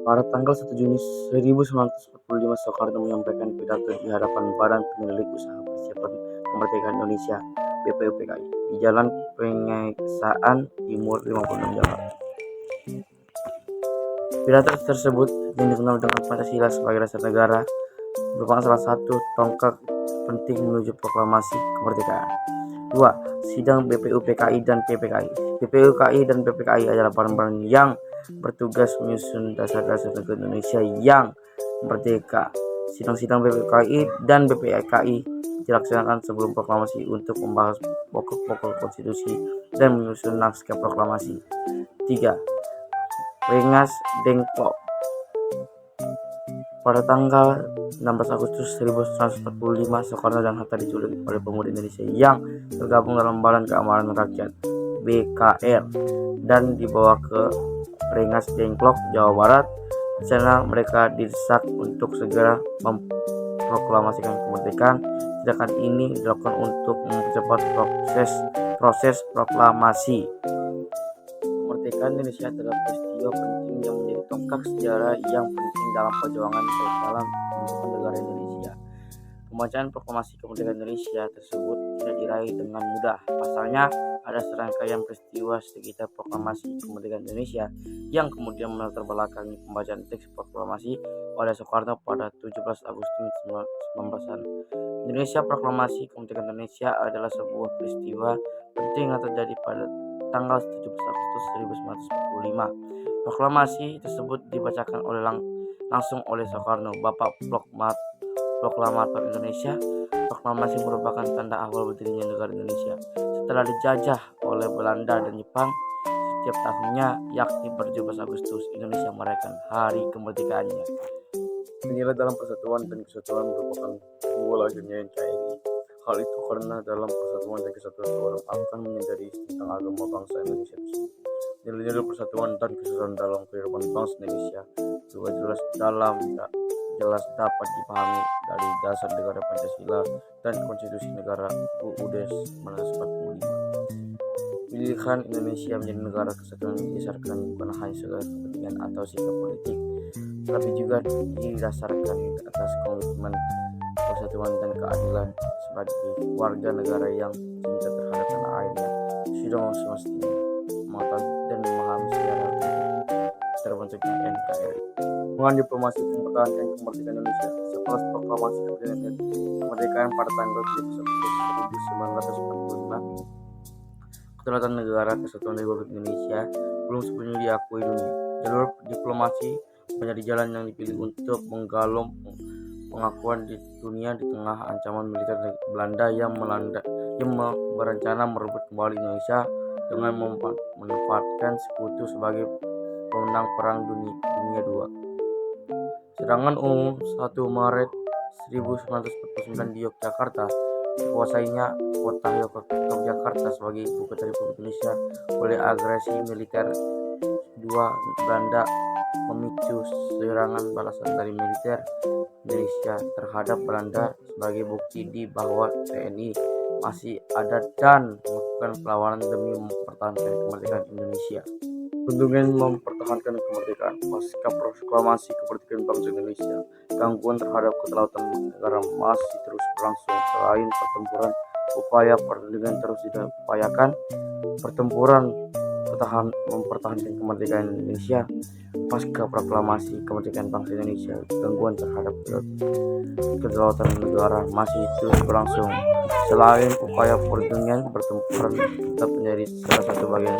Pada tanggal 1 Juni 1945, Soekarno menyampaikan pidato di hadapan Badan Penyelidik Usaha Persiapan Kemerdekaan Indonesia (BPUPKI) di Jalan Pengeksaan Timur 56 Jakarta. Pidato tersebut, yang dikenal dengan Pancasila sebagai dasar negara, merupakan salah satu tonggak penting menuju proklamasi kemerdekaan. 2. Sidang BPUPKI dan PPKI. BPUPKI dan PPKI adalah badan-badan yang bertugas menyusun dasar-dasar negara Indonesia yang merdeka. Sidang-sidang BPUPKI dan BPKI dilaksanakan sebelum proklamasi untuk membahas pokok-pokok konstitusi dan menyusun naskah proklamasi. 3. Rengas Dengklok. Pada tanggal 16 Agustus 1945, Soekarno dan Hatta diculik oleh pemuda Indonesia yang tergabung dalam Badan Keamanan Rakyat (BKR) dan dibawa ke Rengas Dengklok, Jawa Barat. Di sana mereka didesak untuk segera memproklamasikan kemerdekaan. Tindakan ini dilakukan untuk mempercepat proses proklamasi kemerdekaan Indonesia adalah peristiwa penting yang menjadi tonggak sejarah yang penting dalam perjuangan dalam pembentukan negara Indonesia. Pembacaan proklamasi kemerdekaan Indonesia tersebut tidak diraih dengan mudah. Pasalnya, ada serangkaian peristiwa sekitar proklamasi kemerdekaan Indonesia yang kemudian melatar belakangi pembacaan teks proklamasi oleh Soekarno pada 17 Agustus 1945. Indonesia Proklamasi Kemerdekaan Indonesia adalah sebuah peristiwa penting yang terjadi pada tanggal 17 Agustus 1945. Proklamasi tersebut dibacakan langsung oleh Soekarno, Bapak Proklamator Indonesia. Proklamasi merupakan tanda awal berdirinya negara Indonesia setelah dijajah oleh Belanda dan Jepang. Setiap tahunnya, yakni pada 17 Agustus, Indonesia merayakan hari kemerdekaannya. Dinilai dalam persatuan dan kesatuan merupakan awal akhirnya NKRI. Hal itu karena dalam persatuan dan kesatuan seorang akan menyadari tentang agama bangsa Indonesia tersebut. Nilai-nilai persatuan dan kesatuan dalam kehidupan bangsa Indonesia juga jelas dapat dipahami dari dasar negara Pancasila dan konstitusi negara UUD 1945. Pilihan Indonesia menjadi negara kesatuan didasarkan bukan hanya sekedar kepentingan atau sikap politik, tapi juga didasarkan atas komitmen persatuan dan keadilan sebagai warga negara yang cinta terhadap tanah airnya. Sudah semestinya mengetahui dan memahami sejarah terbentuknya NKRI. Hubungan diplomasi mempertahankan kemerdekaan Indonesia. Setelah proklamasi kemerdekaan pada tanggal 17 Agustus 1945, Kedaulatan Negara Kesatuan Republik Indonesia belum sepenuhnya diakui dunia. Jalur diplomasi menjadi jalan yang dipilih untuk menggalang pengakuan di dunia di tengah ancaman militer Belanda yang berencana merebut kembali Indonesia dengan memanfaatkan sekutu sebagai pemenang Perang Dunia II. Sedangkan 1 Maret 1949 di Yogyakarta, dikuasainya kota Yogyakarta sebagai ibu kota Republik Indonesia oleh agresi militer Belanda, memicu serangan balasan dari militer Indonesia terhadap Belanda sebagai bukti bahwa TNI masih ada dan melakukan perlawanan demi mempertahankan kemerdekaan Indonesia. Dengan mempertahankan kemerdekaan pasca proklamasi kemerdekaan bangsa Indonesia, gangguan terhadap kedaulatan negara masih terus berlangsung. Selain pertempuran, upaya perlindungan terus diupayakan. Pertempuran mempertahankan kemerdekaan Indonesia pasca proklamasi kemerdekaan bangsa Indonesia, gangguan terhadap kedaulatan negara masih terus berlangsung. Selain upaya perlindungan, pertempuran tetap menjadi salah satu bagian